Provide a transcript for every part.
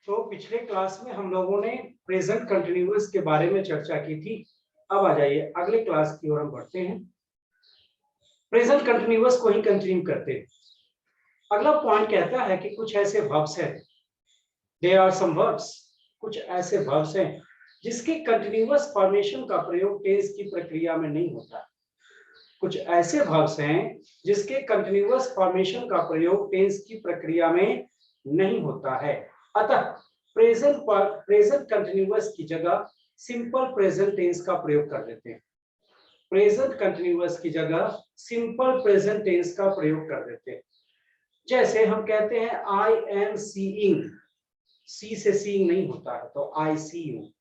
तो पिछले क्लास में हम लोगों ने प्रेजेंट कंटिन्यूअस के बारे में चर्चा की थी। अब आ जाइए अगले क्लास की ओर हम बढ़ते हैं। प्रेजेंट कंटिन्यूअस को ही कंटिन्यू करते हैं। अगला पॉइंट कहता है कि कुछ ऐसे वर्ब्स हैं, देयर आर सम वर्ब्स, कुछ ऐसे वर्ब्स हैं जिसके कंटिन्यूअस फॉर्मेशन का प्रयोग टेंस की प्रक्रिया में नहीं होता। कुछ ऐसे वर्ब्स हैं जिसके कंटिन्यूअस फॉर्मेशन का प्रयोग टेंस की प्रक्रिया में नहीं होता है। अतः प्रेजेंट कंटिन्यूअस की जगह सिंपल प्रेजेंट टेंस का प्रयोग कर देते हैं। प्रेजेंट कंटिन्यूअस की जगह सिंपल प्रेजेंट टेंस का प्रयोग कर देते हैं। जैसे हम कहते हैं आई एम सीइंग, सी से सीइंग नहीं होता है तो आई सी you.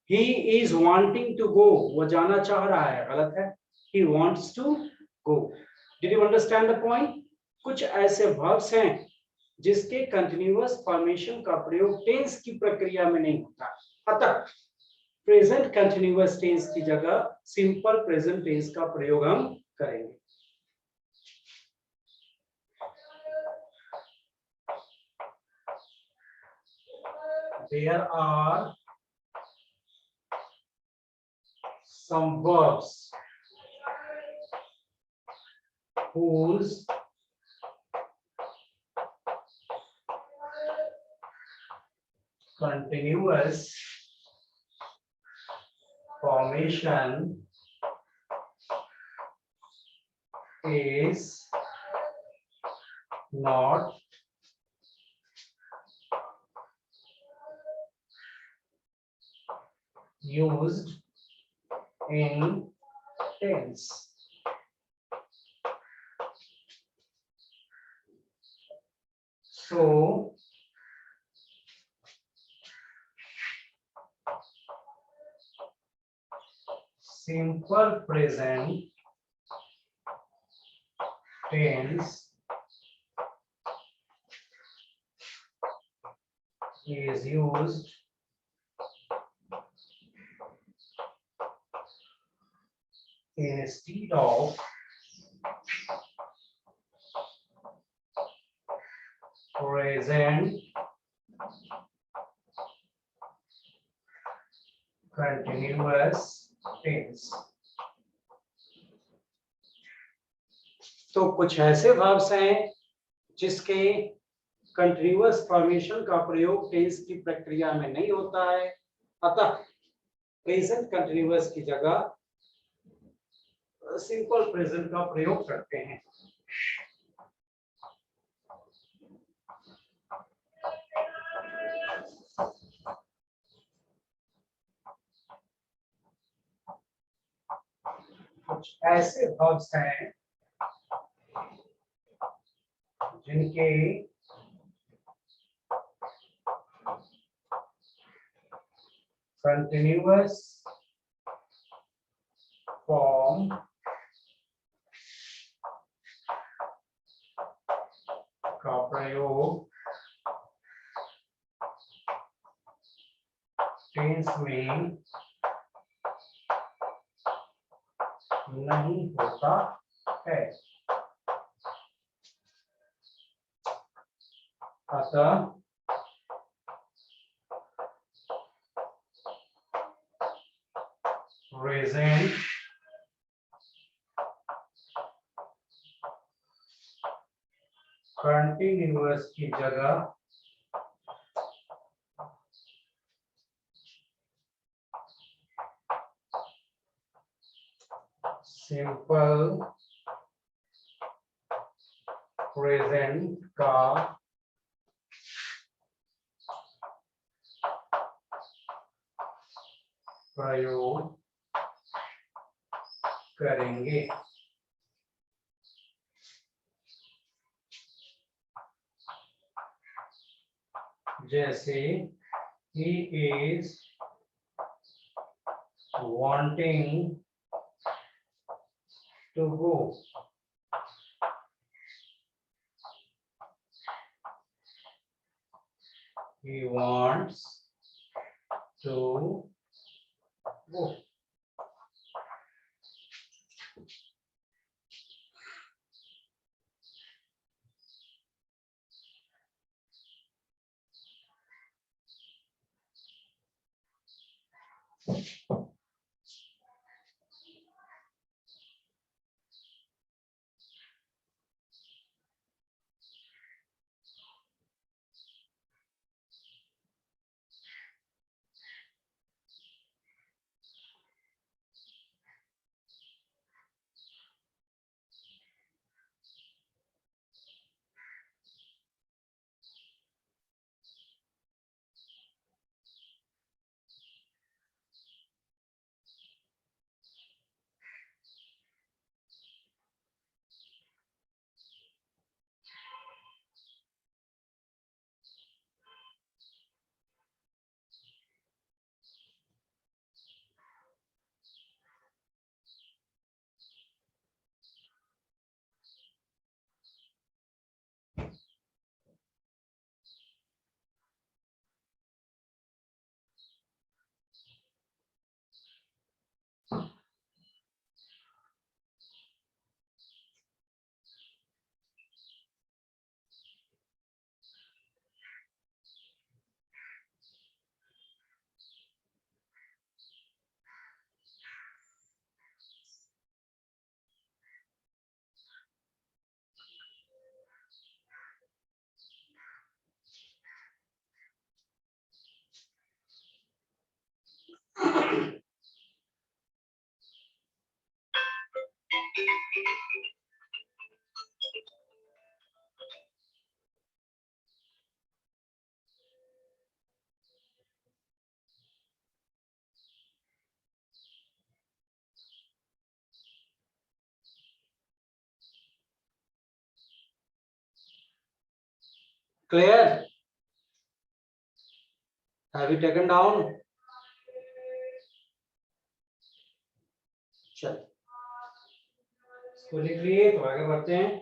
He is wanting to go, वो जाना चाह रहा है, गलत है। He wants to go. Did you understand the point? कुछ ऐसे verbs हैं जिसके कंटिन्यूअस फॉर्मेशन का प्रयोग टेंस की प्रक्रिया में नहीं होता। अतः प्रेजेंट कंटिन्यूअस टेंस की जगह सिंपल प्रेजेंट टेंस का प्रयोग हम करेंगे। There are some verbs whose continuous formation is not used in tense. So simple present tense is used instead of present continuous tense। तो कुछ ऐसे verbs हैं जिसके कंटिन्यूअस फॉर्मेशन का प्रयोग टेंस की प्रक्रिया में नहीं होता है। अतः प्रेजेंट कंटिन्यूअस की जगह सिंपल प्रेजेंट का प्रयोग करते हैं। कुछ ऐसे verbs हैं जिनके कंटिन्यूअस फॉर्म का प्रयोग टेंस में नहीं होता है। अतः प्रेजेंट कंटिन्यूअस की जगह सिंपल प्रेजेंट का प्रयोग करेंगे। जैसे he is wanting to go, he wants to go। Clear? Have you taken down? चल इसको लिख लिए तो आगे बढ़ते हैं।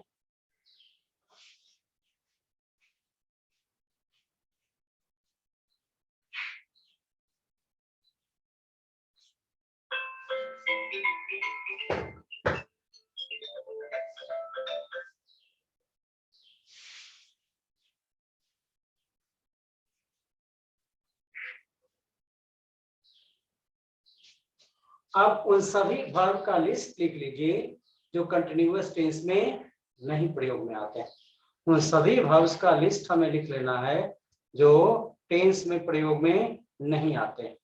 अब उन सभी वर्ब का लिस्ट लिख लीजिए जो कंटिन्यूअस टेंस में नहीं प्रयोग में आते हैं। उन सभी वर्ब्स का लिस्ट हमें लिख लेना है जो टेंस में प्रयोग में नहीं आते हैं।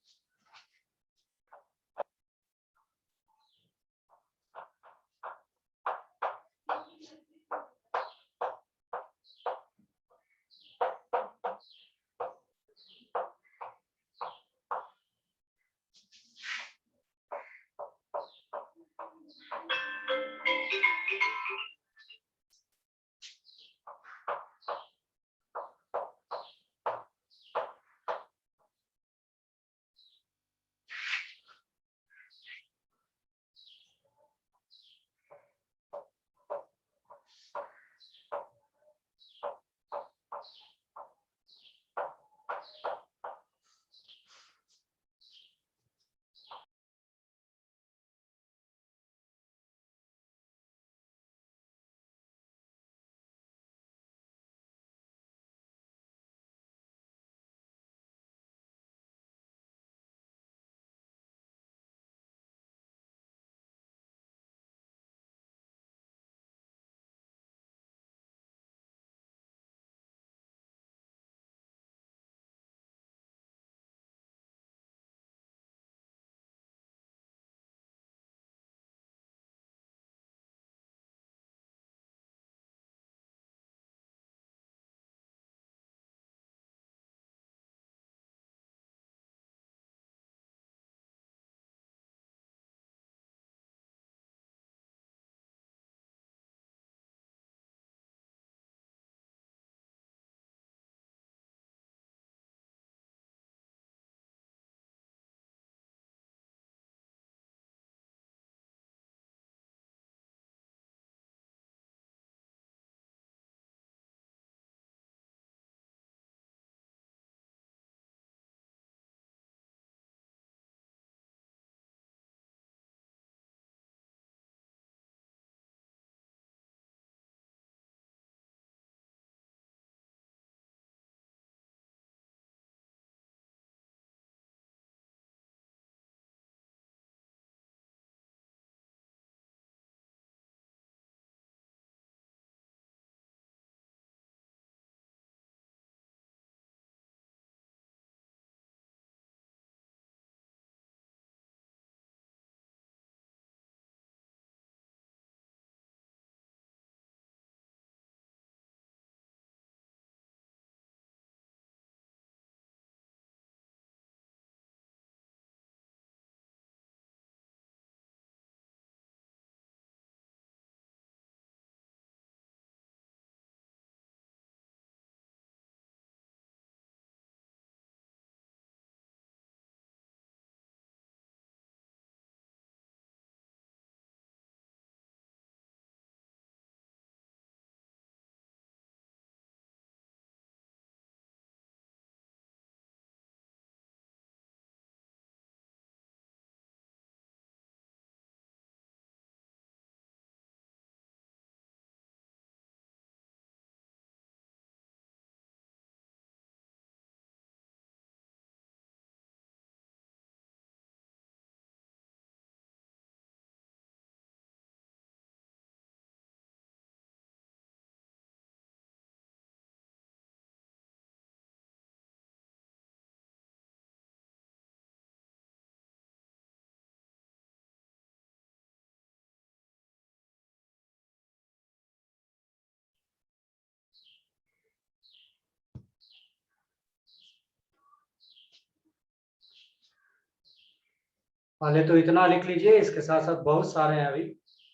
पहले तो इतना लिख लीजिए, इसके साथ साथ बहुत सारे हैं, अभी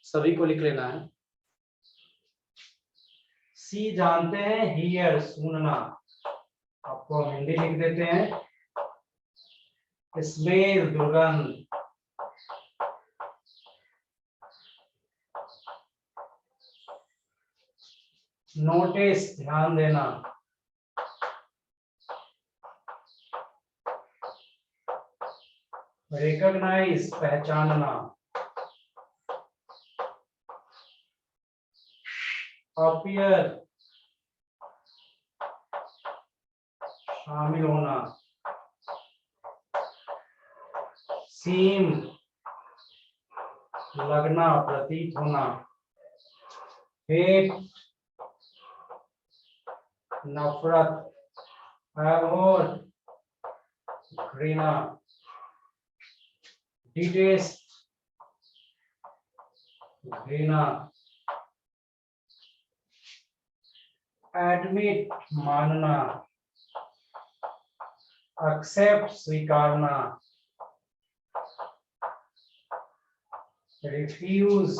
सभी को लिख लेना है। सी जानते हैं हियर सुनना, आपको हम हिंदी लिख देते हैं। स्मेल दुर्गंध, नोटिस ध्यान देना, रिकॉग्नाइज पहचानना, अपीयर शामिल होना, सीम लगना प्रतीत होना, हेट नफरत, अवॉइड घृणा, डिटेस्ट घृणा, एडमिट मानना, एक्सेप्ट स्वीकारना, रिफ्यूज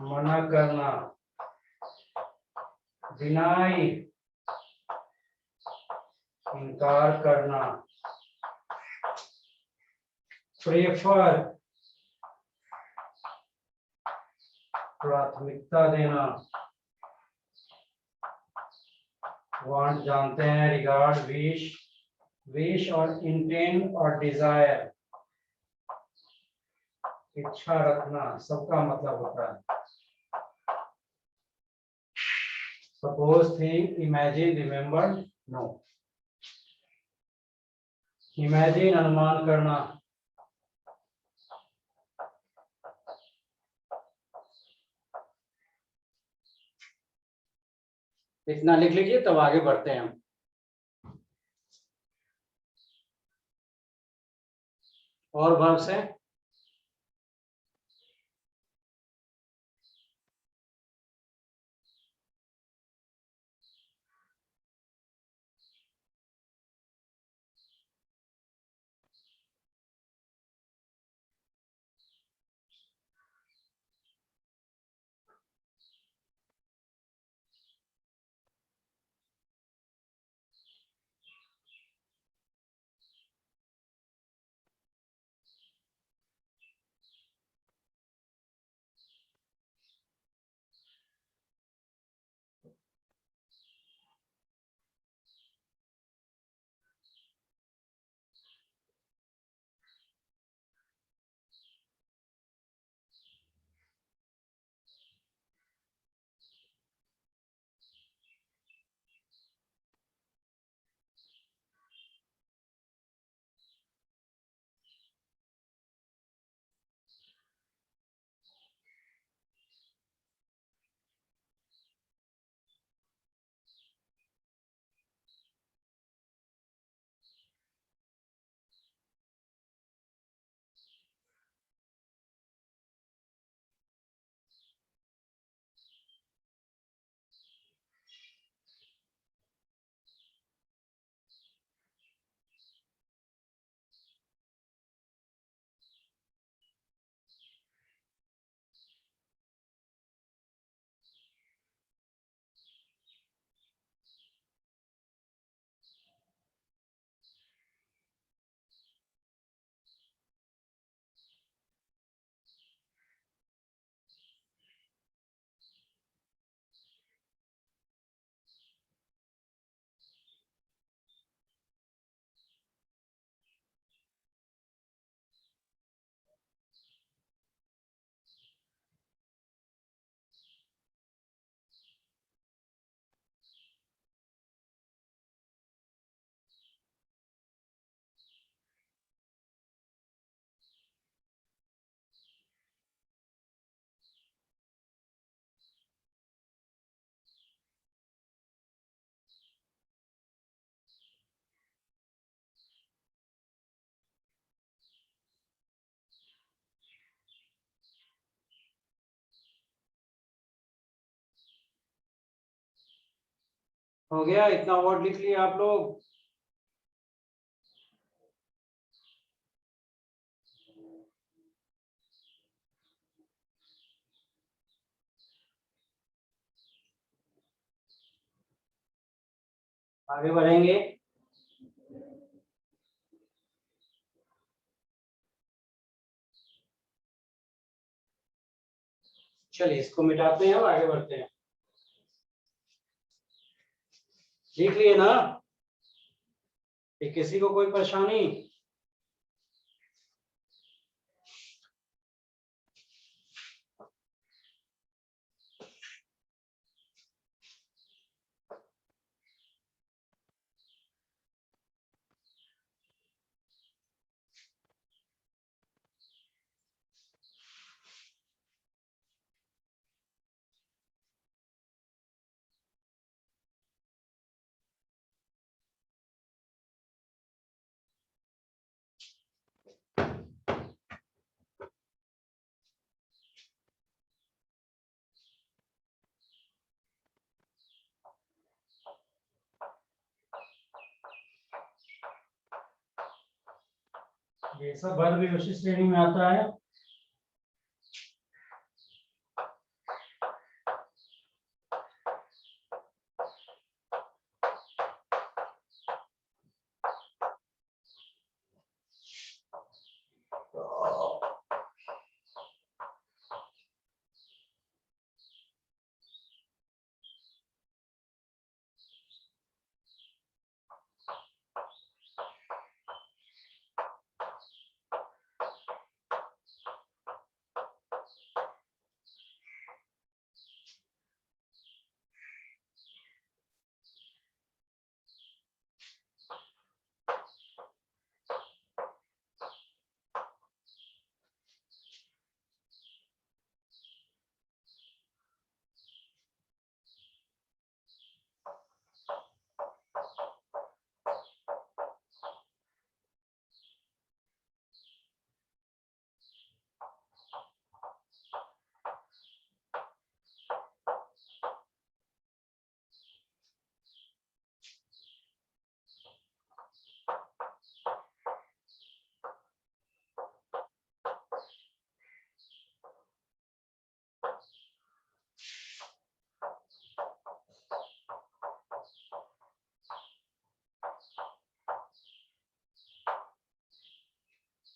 मना करना, डिनाई इनकार करना, प्रेफर प्राथमिकता देना, वांट जानते हैं रिगार्ड विश, विश और इंटेंट और डिजायर इच्छा रखना, सबका मतलब होता है। Suppose, think, imagine, remember, know. Imagine अनुमान करना, इतना लिख लीजिए तब आगे बढ़ते हैं हम। और वर्ब्स हैं, हो गया, इतना वर्ड लिख लिया आप लोग। आगे बढ़ेंगे। चलिए इसको मिटाते हैं, आगे बढ़ते हैं। देख लिए ना, किसी को कोई परेशानी? ये सब वर्ग भी उसी श्रेणी में आता है।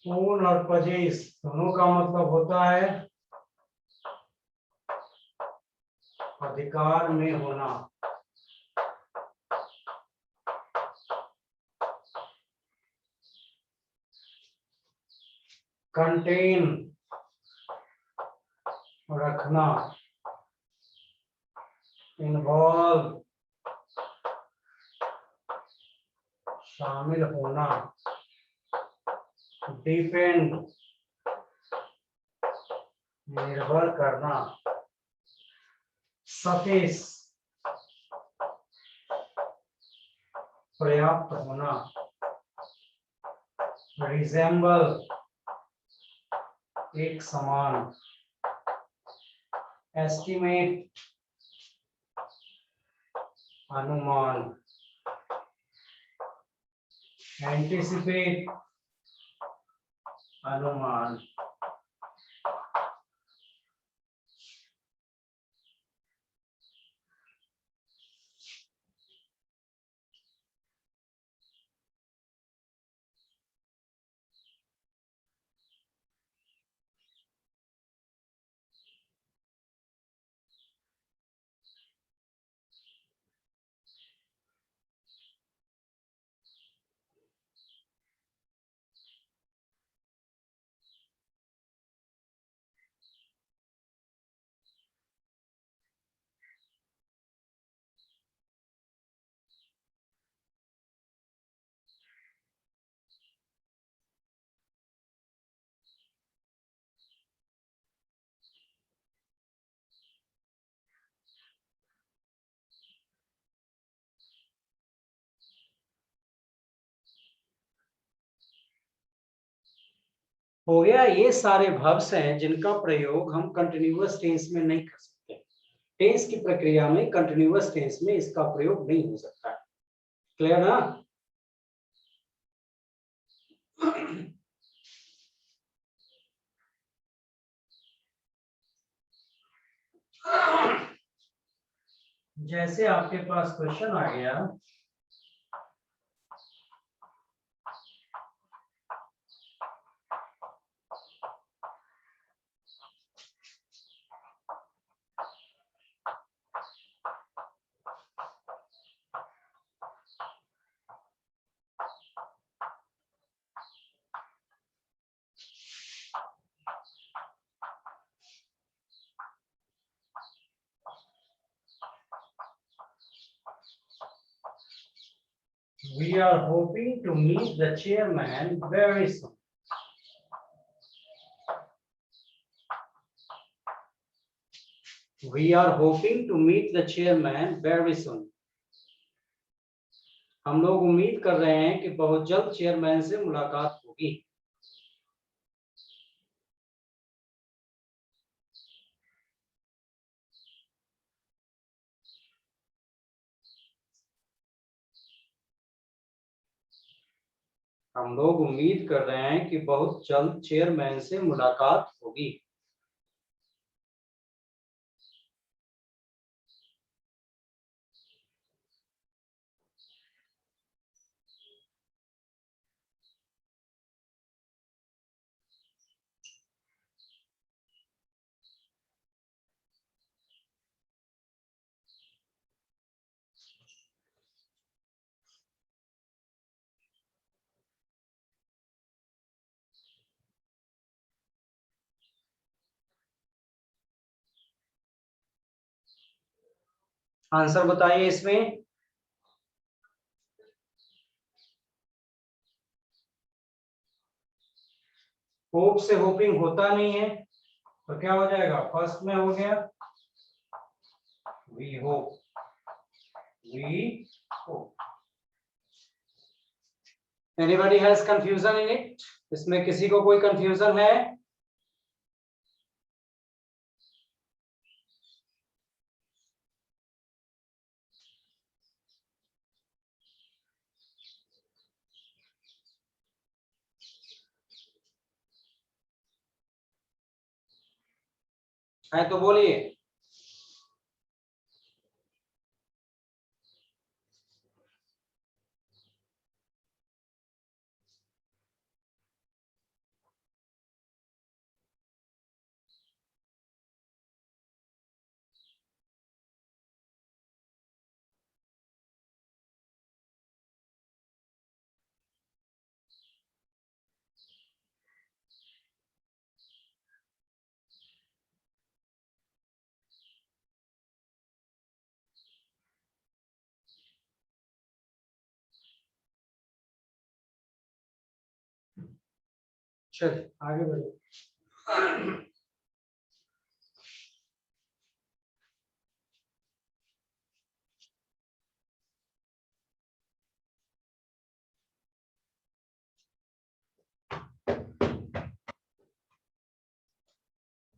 पूर्ण और पजेस दोनों का मतलब होता है अधिकार में होना। कंटेन रखना, इन्वॉल्व शामिल होना, डिपेंड निर्भर करना, सफिस पर्याप्त होना, रिजेंबल एक समान, एस्टिमेट अनुमान, एंटिसिपेट अनुमान। हो गया। ये सारे verbs हैं जिनका प्रयोग हम कंटिन्यूअस टेंस में नहीं कर सकते। टेंस की प्रक्रिया में कंटिन्यूअस टेंस में इसका प्रयोग नहीं हो सकता। क्लियर ना? जैसे आपके पास क्वेश्चन आ गया We are hoping to meet the chairman very soon. We are hoping to meet the chairman very soon. हम लोग उम्मीद कर रहे हैं कि बहुत जल्द चेयरमैन से मुलाकात होगी. हम लोग उम्मीद कर रहे हैं कि बहुत जल्द चेयरमैन से मुलाकात होगी. आंसर बताइए इसमें. होप से होपिंग होता नहीं है तो क्या हो जाएगा? फर्स्ट में हो गया we hope. We hope. Anybody has confusion in it? इसमें किसी को कोई कंफ्यूजन है? है तो बोलिए. चलिए आगे बढ़िए.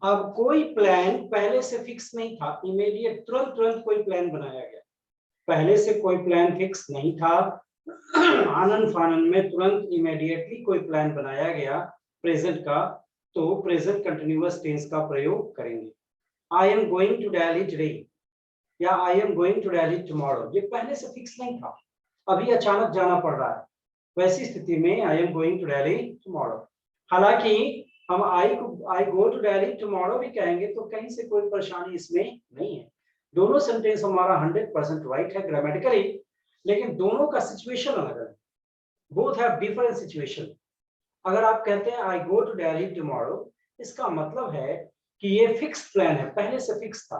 अब कोई प्लान पहले से फिक्स नहीं था. इमीडिएट तुरंत तुरंत कोई प्लान बनाया गया. पहले से कोई प्लान फिक्स नहीं था. आनन फानन में तुरंत इमीडिएटली कोई प्लान बनाया गया प्रेजेंट का. तो प्रेजेंट कंटिन्यूअस टेंस का प्रयोग करेंगे. I am going to Delhi today या I am going to Delhi tomorrow. ये पहले से फिक्स नहीं था, अभी अचानक जाना पड़ रहा है. वैसी स्थिति में I am going to Delhi tomorrow. हालांकि हम I go to Delhi tomorrow भी कहेंगे तो कहीं से कोई परेशानी इसमें नहीं है. दोनों सेंटेंस हमारा 100% राइट है ग्रामेटिकली, लेकिन दोनों का सिचुएशन अलग है. Both have different situation. अगर आप कहते हैं आई गो टू दिल्ली टुमारो, इसका मतलब है कि ये फिक्स प्लान है, पहले से फिक्स था.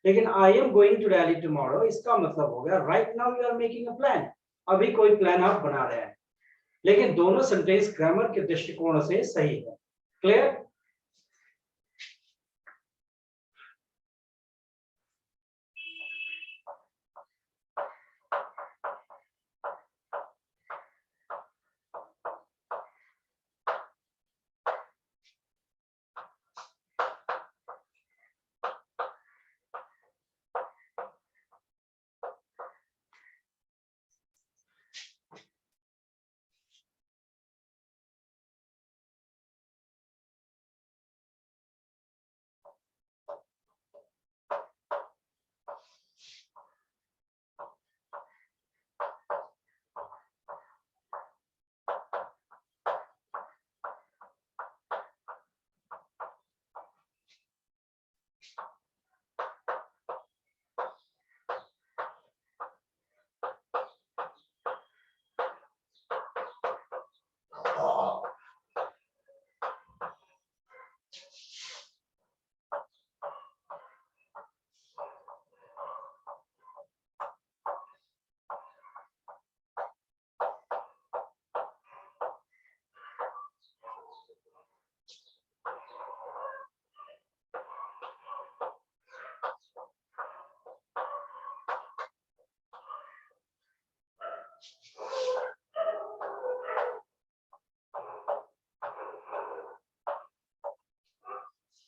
लेकिन I am going to Delhi tomorrow, इसका मतलब हो गया right now you are making a plan. अभी कोई प्लान आप बना रहे हैं. लेकिन दोनों सेंटेंस ग्रामर के दृष्टिकोण से सही है. क्लियर?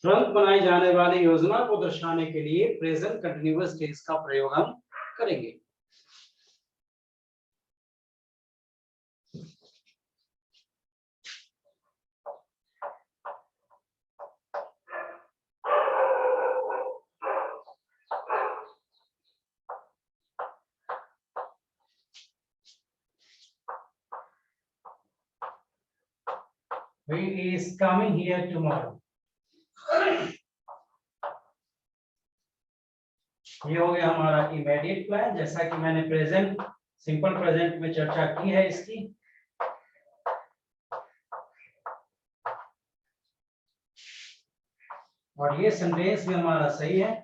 तुरंत बनाई जाने वाली योजना को दर्शाने के लिए प्रेजेंट कंटिन्यूअस टेंस का प्रयोग हम करेंगे। He is coming here tomorrow. ये हो गया हमारा इमीडिएट प्लान, जैसा कि मैंने प्रेजेंट सिंपल प्रेजेंट में चर्चा की है इसकी। और ये सेंटेंस भी हमारा सही है।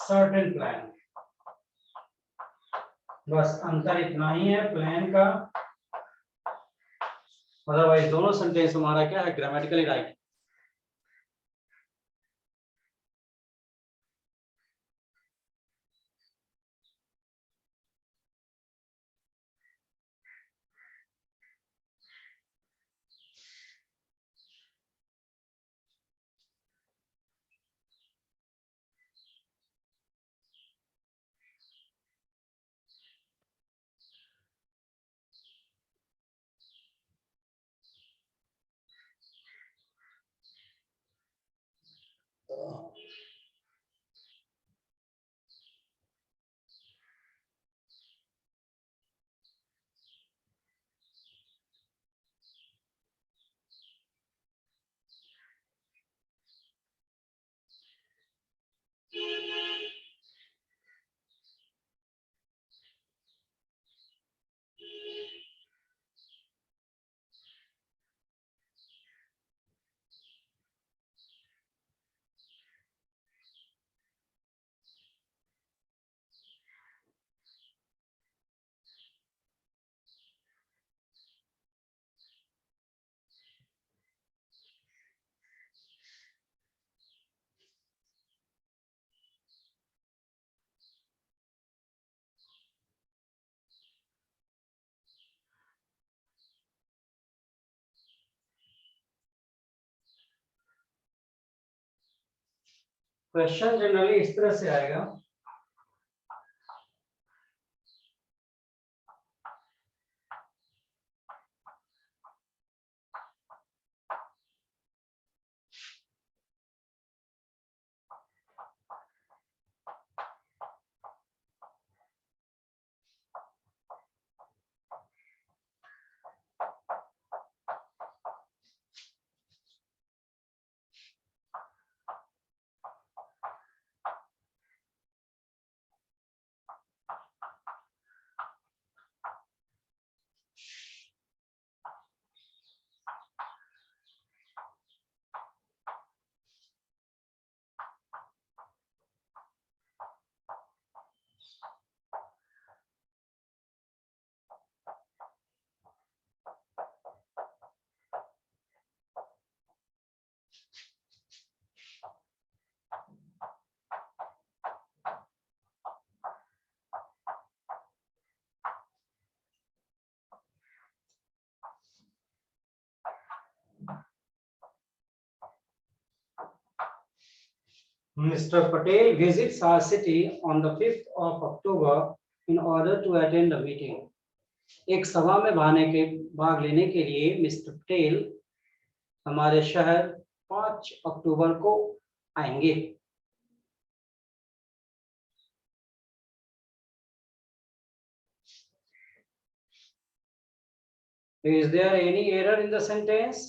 सर्टेन प्लान, बस अंतर इतना ही है प्लान का, अदरवाइज दोनों सेंटेंस हमारा क्या है, ग्रामेटिकली राइट। क्वेश्चन जनरली इस तरह से आएगा, Mr. Patel visits our city on the 5th of October in order to attend a meeting. एक सभा में भाग लेने के लिए मिस्टर पटेल हमारे शहर 5 अक्टूबर को आएंगे। Is there any error in the sentence?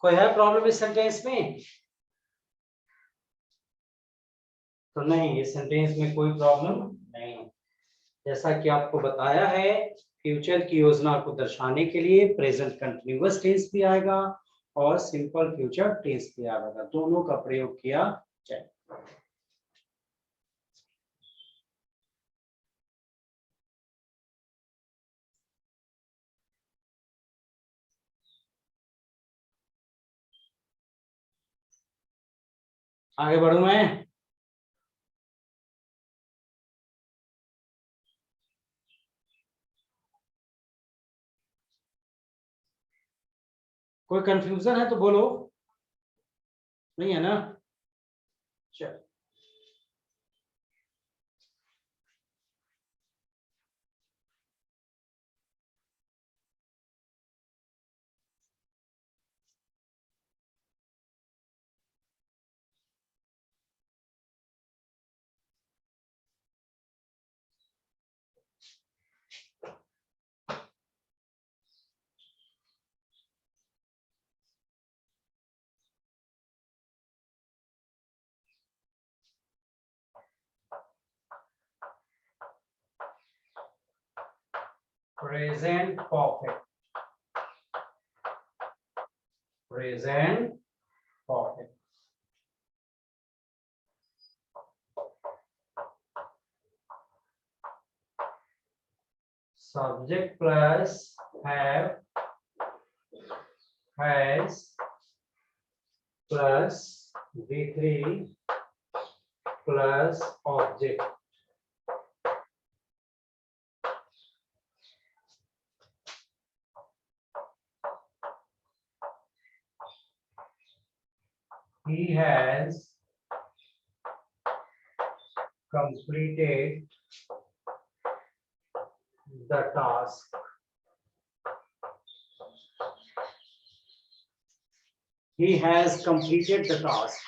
कोई है प्रॉब्लम इस सेंटेंस में? तो नहीं, इस सेंटेंस में कोई प्रॉब्लम नहीं। जैसा कि आपको बताया है, फ्यूचर की योजना को दर्शाने के लिए प्रेजेंट कंटिन्यूअस टेंस भी आएगा और सिंपल फ्यूचर टेंस भी आएगा, दोनों का प्रयोग किया जाए। आगे बढ़ू मैं? कोई कंफ्यूजन है तो बोलो, नहीं है ना? चलो, present perfect, present perfect. Subject plus have, has plus V3 plus object. He has completed the task. He has completed the task.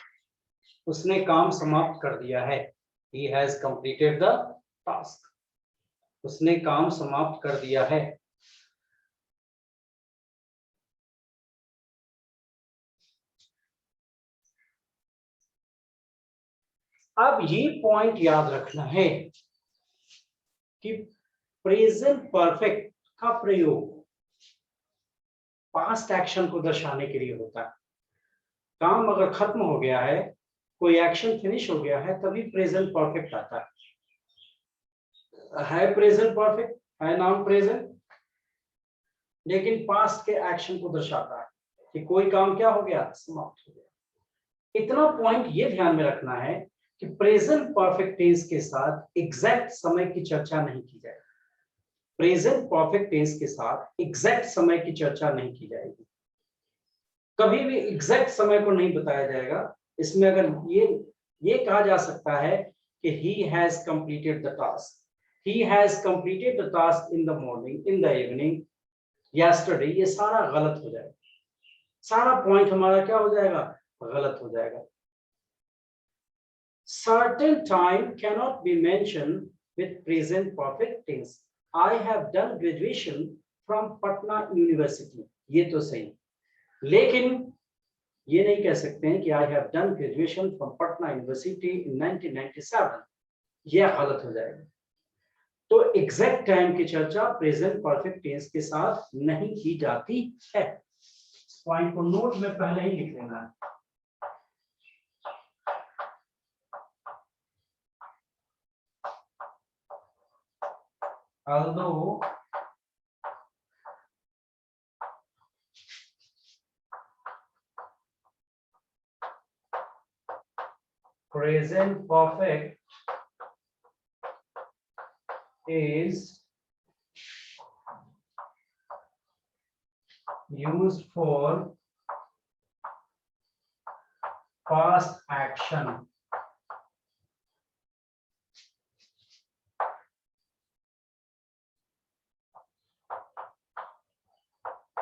उसने काम समाप्त कर दिया है। He has completed the task. उसने काम समाप्त कर दिया है। अब ये पॉइंट याद रखना है कि प्रेजेंट परफेक्ट का प्रयोग पास्ट एक्शन को दर्शाने के लिए होता है। काम अगर खत्म हो गया है, कोई एक्शन फिनिश हो गया है, तभी प्रेजेंट परफेक्ट आता है प्रेजेंट परफेक्ट, है नाम प्रेजेंट, लेकिन पास्ट के एक्शन को दर्शाता है कि कोई काम क्या हो गया, समाप्त हो गया। इतना पॉइंट ये ध्यान में रखना है कि प्रेजेंट परफेक्ट टेंस के साथ एग्जैक्ट समय की चर्चा नहीं की जाएगी। प्रेजेंट परफेक्ट टेंस के साथ एग्जैक्ट समय की चर्चा नहीं की जाएगी, कभी भी एग्जैक्ट समय को नहीं बताया जाएगा। इसमें अगर ये कहा जा सकता है कि he has completed the task, he has completed the task in the morning, in the evening, yesterday, ये सारा गलत हो जाएगा, सारा पॉइंट हमारा क्या हो जाएगा, गलत हो जाएगा। Certain time cannot be mentioned with present perfect tense. I have done graduation from Patna University, ये तो सही, लेकिन ये नहीं कह सकते हैं कि I have done graduation from Patna University in 1997, यह गलत हो जाएगा। तो एग्जैक्ट टाइम की चर्चा प्रेजेंट परफेक्ट टेंस के साथ नहीं की जाती है। पॉइंट को नोट में पहले ही लिख लेना है। Although present perfect is used for past action,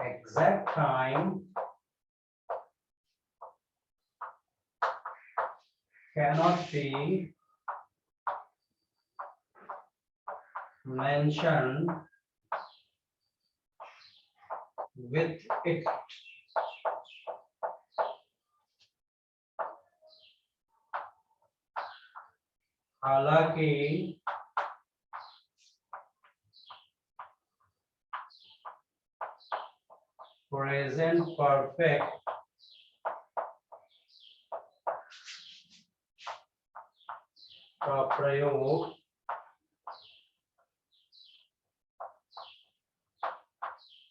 exact time cannot be mentioned with it. हालांकि प्रेजेंट परफेक्ट का प्रयोग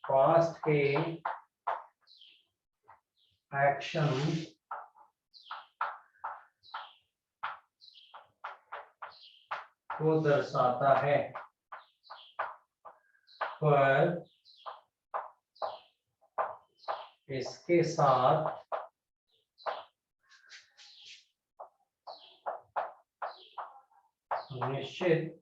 पास्ट के एक्शन को दर्शाता है, पर इसके साथ निश्चित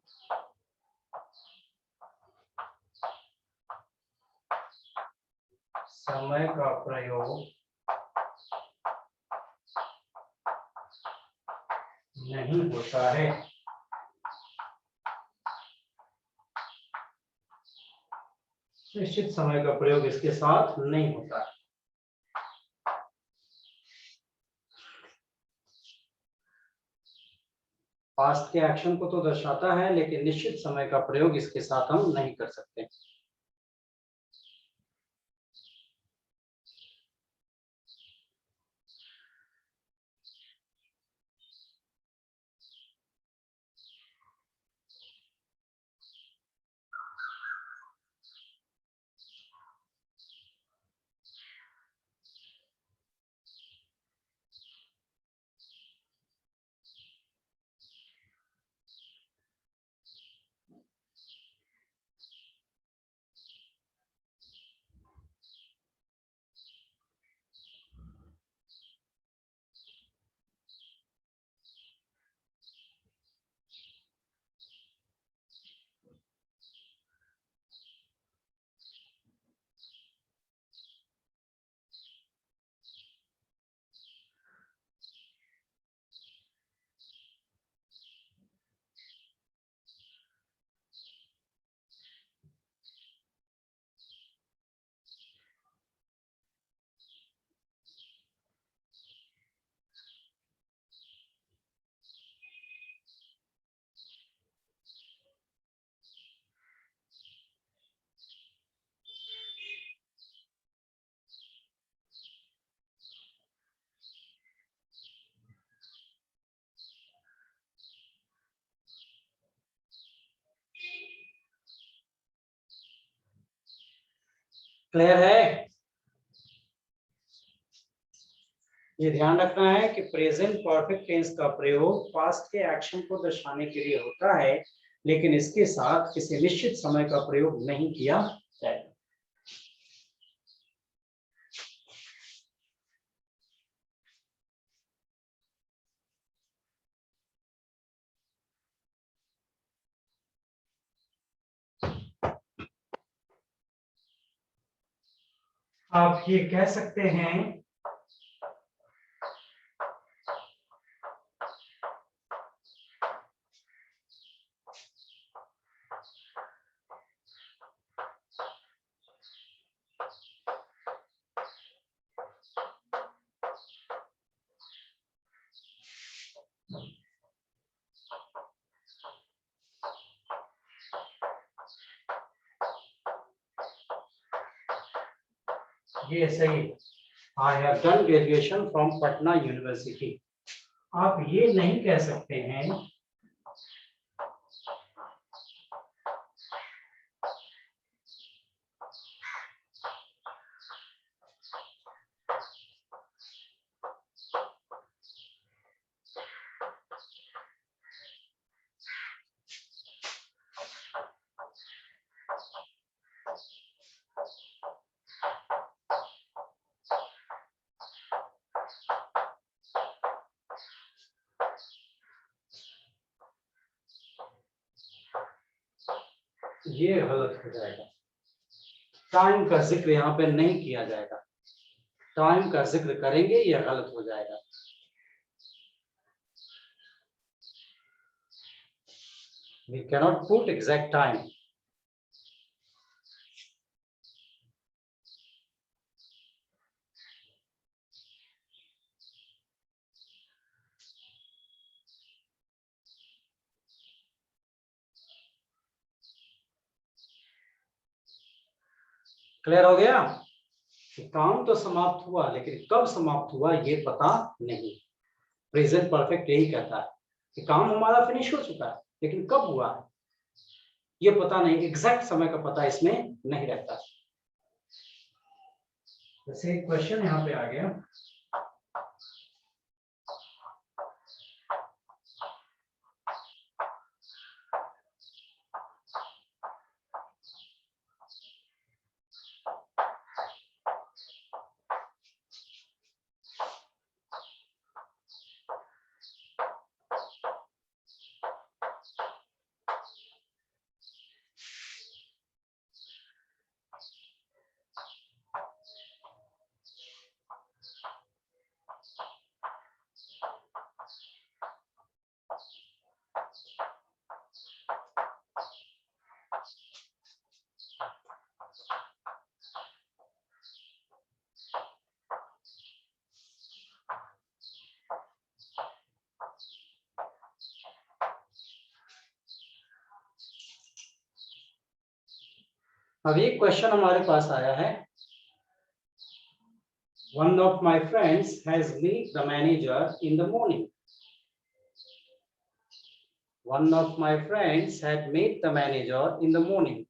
समय का प्रयोग नहीं होता है। निश्चित समय का प्रयोग इसके साथ नहीं होता है। पास्ट के एक्शन को तो दर्शाता है, लेकिन निश्चित समय का प्रयोग इसके साथ हम नहीं कर सकते। क्लियर है? ये ध्यान रखना है कि प्रेजेंट परफेक्ट टेंस का प्रयोग पास्ट के एक्शन को दर्शाने के लिए होता है, लेकिन इसके साथ किसी निश्चित समय का प्रयोग नहीं किया जाएगा। आप ये कह सकते हैं ये सही, I have done graduation from Patna university. आप ये नहीं कह सकते हैं ये गलत हो जाएगा। टाइम का जिक्र यहाँ पे नहीं किया जाएगा। टाइम का जिक्र करेंगे, यह गलत हो जाएगा। We cannot put exact time. Clear हो गया? काम तो समाप्त हुआ, लेकिन कब समाप्त हुआ ये पता नहीं। प्रेजेंट परफेक्ट यही कहता है कि काम हमारा फिनिश हो चुका है, लेकिन कब हुआ है ये पता नहीं, एग्जैक्ट समय का पता इसमें नहीं रहता। जैसे एक क्वेश्चन यहाँ पे आ गया, अभी एक क्वेश्चन हमारे पास आया है, one of my friends has met the manager in the morning. One of my friends had met the manager in the morning.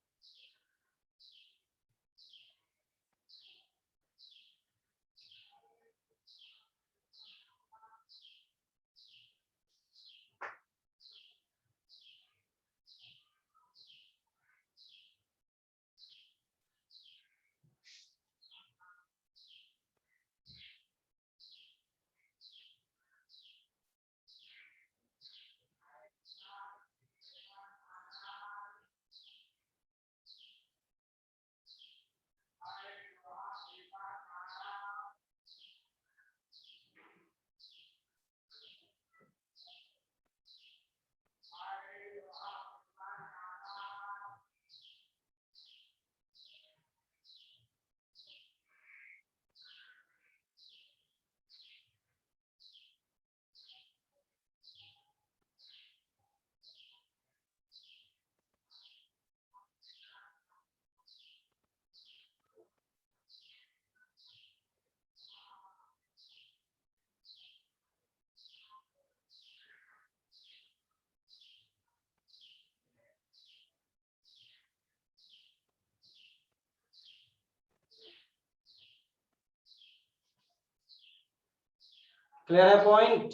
Clear है पॉइंट?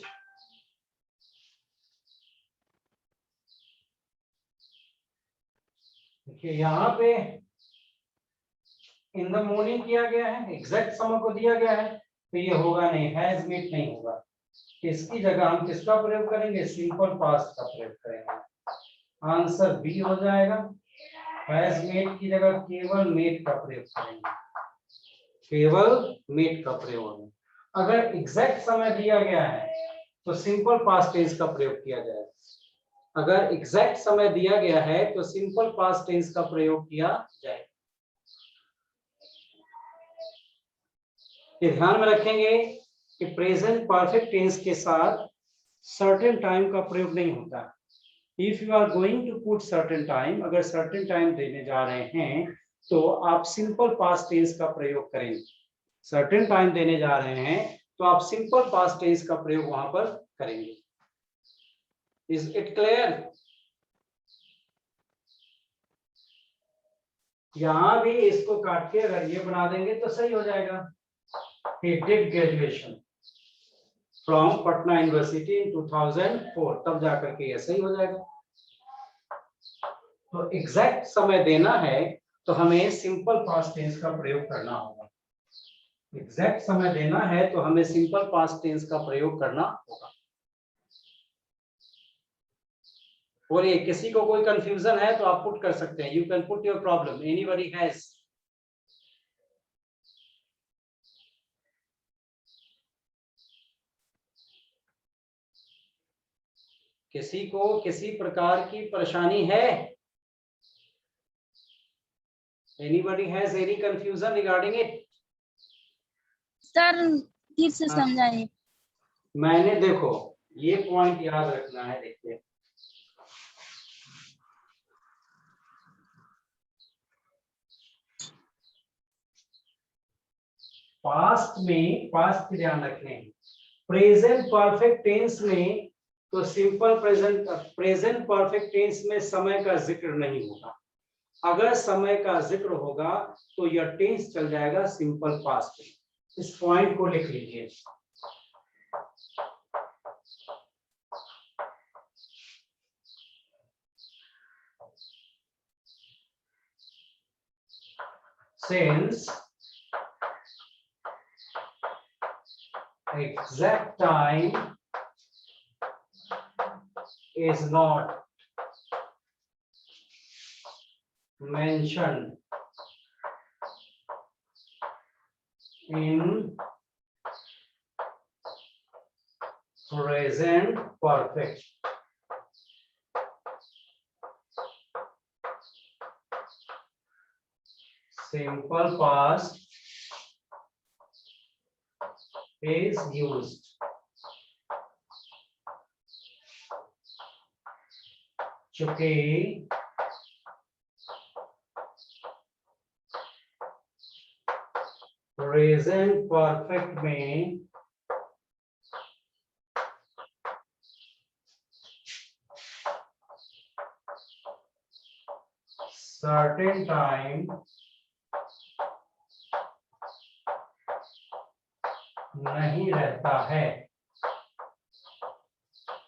देखिए यहाँ पे इन द मॉर्निंग किया गया है, एग्जैक्ट समय को दिया गया है, तो ये होगा नहीं, हैज मीट नहीं होगा। इसकी जगह हम किसका प्रयोग करेंगे? सिंपल पास्ट का प्रयोग करेंगे। आंसर बी हो जाएगा। हैज मीट की जगह केवल मीट का प्रयोग करेंगे, केवल मीट का प्रयोग होगा। अगर एग्जैक्ट समय दिया गया है तो सिंपल पास्ट टेंस का प्रयोग किया जाएगा। अगर एग्जैक्ट समय दिया गया है तो सिंपल पास्ट टेंस का प्रयोग किया जाएगा। ये ध्यान में रखेंगे कि प्रेजेंट परफेक्ट टेंस के साथ सर्टेन टाइम का प्रयोग नहीं होता। If you are going to put certain time, अगर सर्टेन टाइम देने जा रहे हैं तो आप सिंपल पास्ट टेंस का प्रयोग करेंगे। सर्टेन टाइम देने जा रहे हैं तो आप सिंपल पास्ट टेंस का प्रयोग वहां पर करेंगे। Is it clear? यहां भी इसको काट के अगर ये बना देंगे तो सही हो जाएगा। He did graduation from Patna University in 2004, तब जाकर के ये सही हो जाएगा। तो एग्जैक्ट समय देना है तो हमें सिंपल पास्ट टेंस का प्रयोग करना होगा। एग्जैक्ट समय देना है तो हमें सिंपल पास्ट टेंस का प्रयोग करना होगा। और ये किसी को कोई कंफ्यूजन है तो आप पुट कर सकते हैं। You can put your problem, anybody has. किसी को किसी प्रकार की परेशानी है? Anybody has any confusion regarding it? Sir फिर से समझाइए। मैंने देखो ये पॉइंट याद रखना है। देखिए पास्ट में, पास्ट की ध्यान रखें, प्रेजेंट परफेक्ट टेंस में तो सिंपल प्रेजेंट परफेक्ट टेंस में समय का जिक्र नहीं होगा। अगर समय का जिक्र होगा तो यह टेंस चल जाएगा सिंपल पास्ट में। इस पॉइंट को लिख लीजिए। Since exact time is not mentioned in present perfect, simple past is used. चूंकि प्रेजेंट परफेक्ट में certain time नहीं रहता है,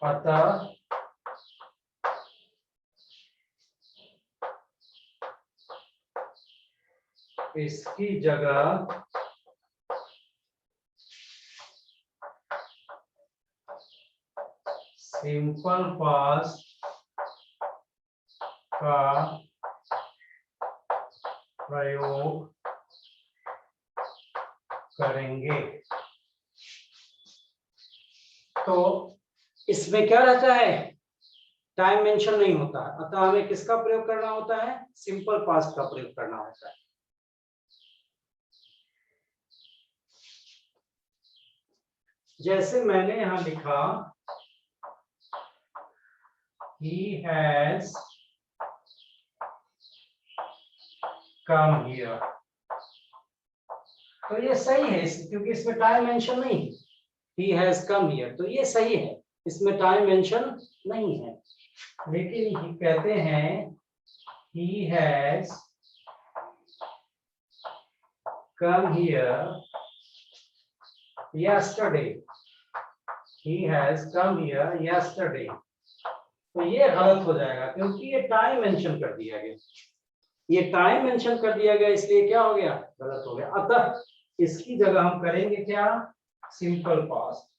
अतः इसकी जगह सिंपल पास्ट का प्रयोग करेंगे। तो इसमें क्या रहता है, टाइम मेंशन नहीं होता, अतः हमें किसका प्रयोग करना होता है, सिंपल पास्ट का प्रयोग करना होता है। जैसे मैंने यहां लिखा he has come here, तो ये सही है क्योंकि इसमें टाइम मेंशन नहीं है। he has come here तो ये सही है, इसमें टाइम मेंशन नहीं है। लेकिन ही कहते हैं he has come here yesterday, he has come here yesterday, तो ये गलत हो जाएगा क्योंकि ये टाइम मेंशन कर दिया गया, ये टाइम मेंशन कर दिया गया, इसलिए क्या हो गया, गलत हो गया। अतः इसकी जगह हम करेंगे क्या, simple past.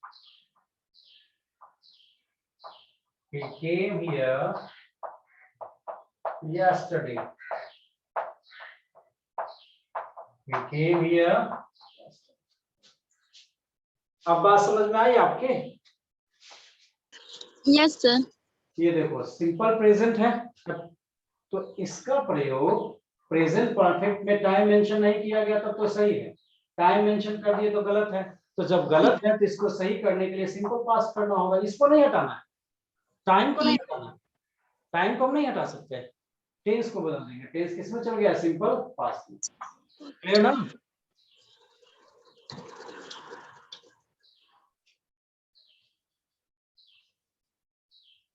He came here yesterday, he came here। अब बात समझ में आई आपके? Yes sir. ये देखो सिंपल प्रेजेंट है, तो इसका प्रयोग प्रेजेंट परफेक्ट में टाइम मेंशन नहीं किया गया तब तो सही है, टाइम मेंशन कर दिए तो गलत है। तो जब गलत है तो इसको सही करने के लिए सिंपल पास्ट करना होगा, इसको नहीं हटाना है, टाइम को नहीं हटाना, टाइम को हम नहीं हटा सकते, टेंस को बदल देंगे। टेंस किसमें चल गया, सिंपल पास्ट में। क्लियर ना?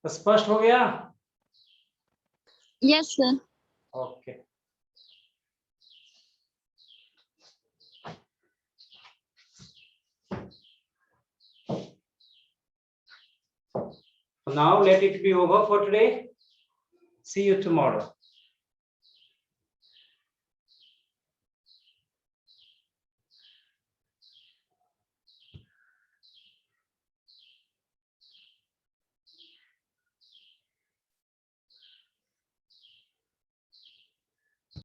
स्पष्ट हो गया? Yes sir. Okay. Now let it be over for today. See you tomorrow.